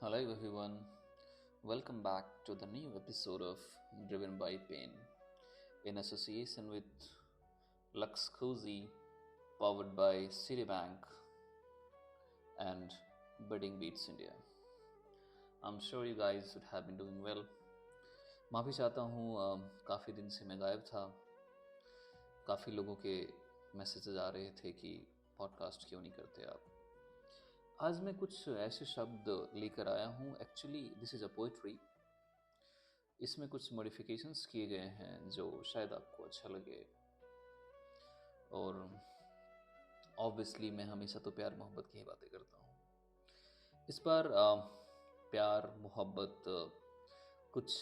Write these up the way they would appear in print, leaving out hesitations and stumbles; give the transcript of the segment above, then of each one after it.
Hello everyone, welcome back to the new episode of Driven by Pain in association with Lux Cozy, powered by Citibank and Budding Beats India. I'm sure you guys would have been doing well. माफ़ी चाहता हूँ काफ़ी दिन से मैं गायब था। काफ़ी लोगों के मैसेजेस आ रहे थे कि पॉडकास्ट क्यों नहीं करते आप। आज मैं कुछ ऐसे शब्द लेकर आया हूँ। Actually this is a poetry. इसमें कुछ मॉडिफिकेशंस किए गए हैं जो शायद आपको अच्छा लगे। और ऑब्वियसली मैं हमेशा तो प्यार मोहब्बत की ही बातें करता हूँ। इस बार प्यार मोहब्बत, कुछ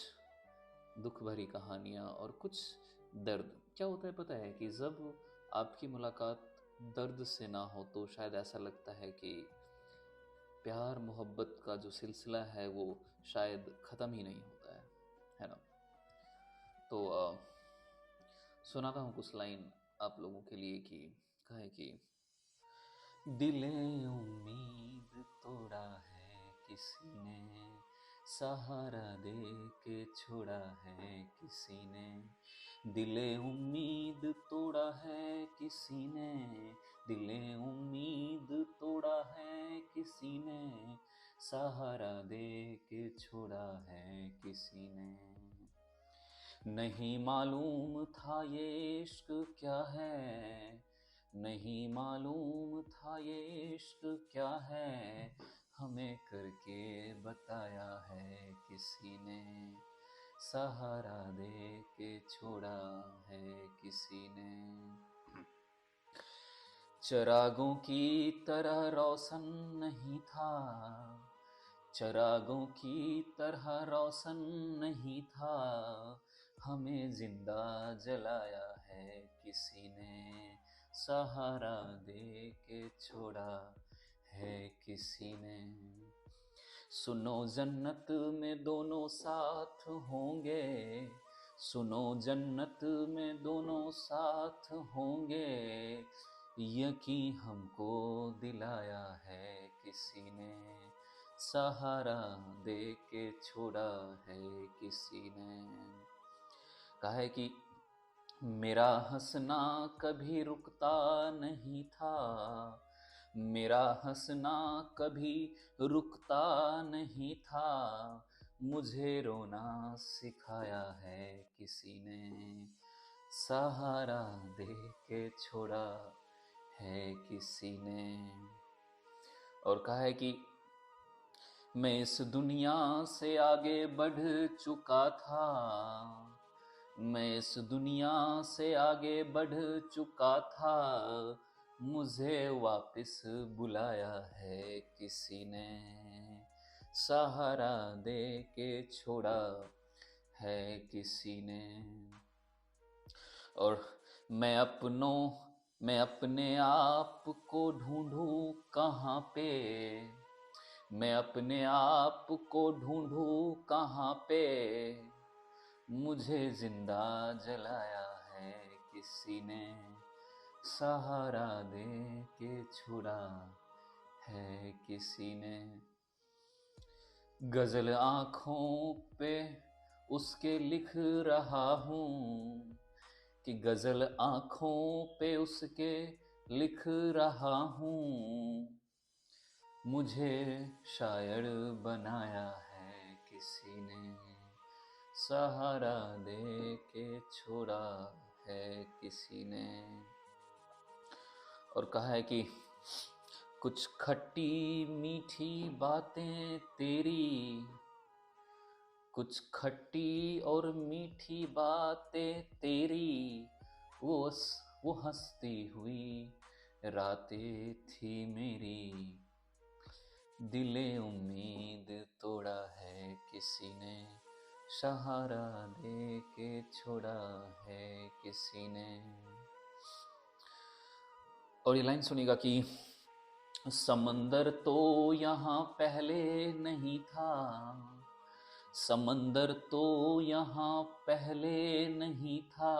दुख भरी कहानियाँ और कुछ दर्द। क्या होता है पता है कि जब आपकी मुलाकात दर्द से ना हो तो शायद ऐसा लगता है कि प्यार मोहब्बत का जो सिलसिला है वो शायद ख़त्म ही नहीं होता है ना। तो सुनाता हूँ कुछ लाइन आप लोगों के लिए कि कहे कि दिले उम्मीद तोड़ा है किसी ने, सहारा दे के छोड़ा है किसी ने। दिले उम्मीद तोड़ा है किसी ने, दिले उम्मीद तोड़ा है किसी ने, सहारा दे के छोड़ा है किसी ने। नहीं मालूम था ये इश्क क्या है, नहीं मालूम था ये इश्क क्या है, हमें करके बताया है किसी ने, सहारा दे के छोड़ा है किसी ने। चिरागों की तरह रोशन नहीं था, चिरागों की तरह रोशन नहीं था, हमें जिंदा जलाया है किसी ने, सहारा दे के छोड़ा है किसी ने। सुनो जन्नत में दोनों साथ होंगे, सुनो जन्नत में दोनों साथ होंगे, यकीन हमको दिलाया है किसी ने, सहारा दे के छोड़ा है किसी ने। कहा है कि मेरा हंसना कभी रुकता नहीं था, मेरा हंसना कभी रुकता नहीं था, मुझे रोना सिखाया है किसी ने, सहारा दे के छोड़ा है किसी ने। और कहा है कि मैं इस दुनिया से आगे बढ़ चुका था, मैं इस दुनिया से आगे बढ़ चुका था, मुझे वापस बुलाया है किसी ने, सहारा दे के छोड़ा है किसी ने। और मैं अपने आप को ढूंढूं कहाँ पे, मैं अपने आप को ढूंढूं कहाँ पे, मुझे जिंदा जलाया है किसी ने, सहारा दे के छुड़ा है किसी ने। गजल आँखों पे उसके लिख रहा हूँ, कि गजल आँखों पे उसके लिख रहा हूँ, मुझे शायर बनाया है किसी ने, सहारा दे के छोड़ा है किसी ने। और कहा है कि कुछ खट्टी मीठी बातें तेरी, कुछ खट्टी और मीठी बातें तेरी, वो हंसती हुई रातें थी मेरी, दिले उम्मीद तोड़ा है किसी ने, सहारा दे के छोड़ा है किसी ने। और ये लाइन सुनिएगा कि समंदर तो यहाँ पहले नहीं था, समंदर तो यहाँ पहले नहीं था,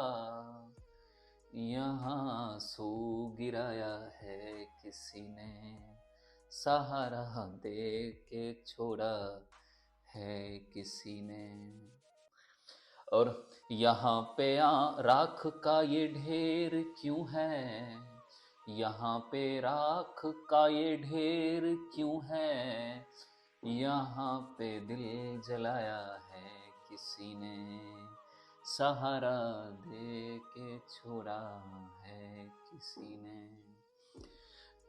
यहाँ सो गिराया है किसी ने, सहारा दे के छोड़ा है किसी ने। और यहाँ पे राख का ये ढेर क्यों है, यहाँ पे राख का ये ढेर क्यों है, यहाँ पे दिल जलाया है किसी ने, सहारा दे के छोड़ा है किसी ने।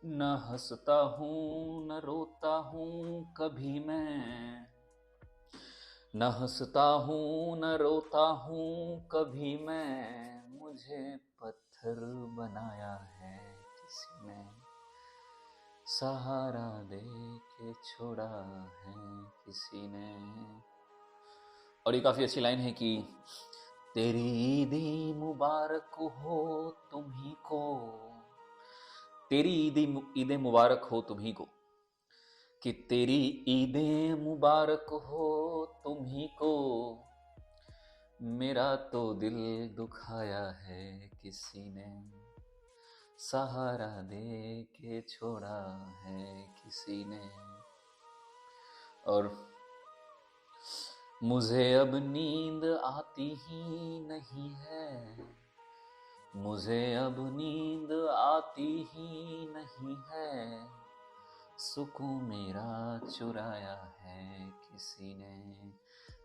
न हंसता हूँ न रोता हूँ कभी मैं, न हंसता हूँ न रोता हूँ कभी मैं, मुझे पत्थर बनाया है किसी ने, सहारा दे के छोड़ा है किसी ने। और ये काफ़ी अच्छी लाइन है कि तेरी ईदी मुबारक हो तुम्ही को, तेरी ईदें मुबारक हो तुम्ही को, कि तेरी ईदें मुबारक हो तुम्ही को, मेरा तो दिल दुखाया है किसी ने, सहारा दे के छोड़ा है किसी ने। और मुझे अब नींद आती ही नहीं है, मुझे अब नींद आती ही नहीं है, सुकून मेरा चुराया है किसी ने,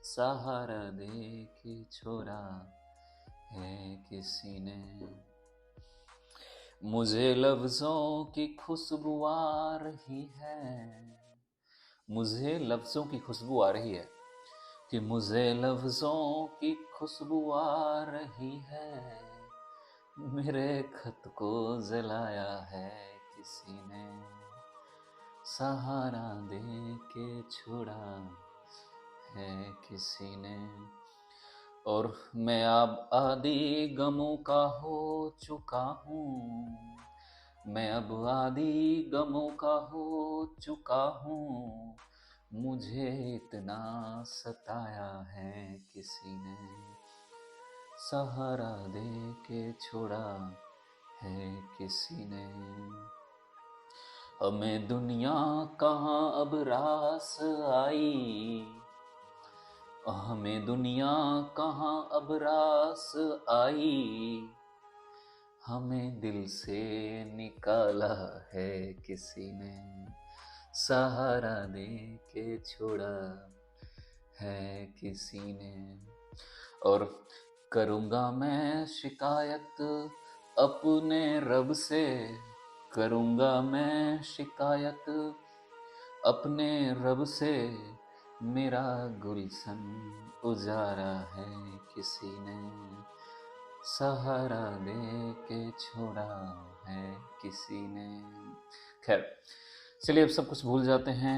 सहारा दे के छोड़ा है किसी ने। मुझे लफ्ज़ों की खुशबू आ रही है, मुझे लफ्ज़ों की खुशबू आ रही है, कि मुझे लफ्ज़ों की खुशबू आ रही है, मेरे खत को जलाया है किसी ने, सहारा दे के छोड़ा है किसी ने। और मैं अब आदि गमों का हो चुका हूँ, मैं अब आदि गमों का हो चुका हूँ, मुझे इतना सताया है किसी ने, सहारा दे के छोड़ा है किसी ने। हमें दुनिया कहाँ अब रास आई, हमें दुनिया कहाँ अब रास आई, हमें दिल से निकाला है किसी ने, सहारा दे के छोड़ा है किसी ने। और करूँगा मैं शिकायत अपने रब से, करूँगा मैं शिकायत अपने रब से, मेरा गुलशन उजारा है किसी ने, सहारा दे के छोड़ा है किसी ने। खैर चलिए अब सब कुछ भूल जाते हैं,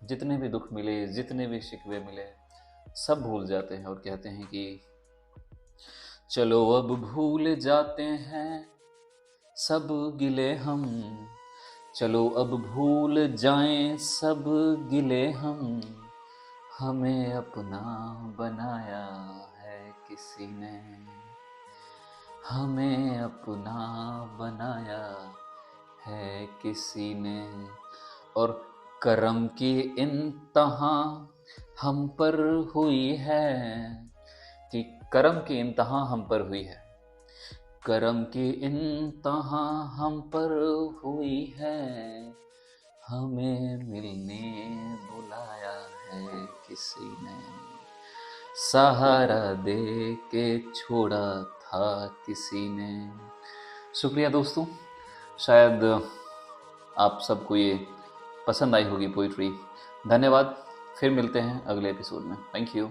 जितने भी दुख मिले जितने भी शिकवे मिले सब भूल जाते हैं और कहते हैं कि चलो अब भूल जाते हैं सब गिले हम, चलो अब भूल जाएं सब गिले हम, हमें अपना बनाया है किसी ने, हमें अपना बनाया है किसी ने। और करम की इंतहा हम पर हुई है, कि करम की इंतहा हम पर हुई है, करम की इंतहा हम पर हुई है, हमें मिलने बुलाया है किसी ने, सहारा दे के छोड़ा था किसी ने। शुक्रिया दोस्तों, शायद आप सबको ये पसंद आई होगी पोइट्री। धन्यवाद, फिर मिलते हैं अगले एपिसोड में। Thank you.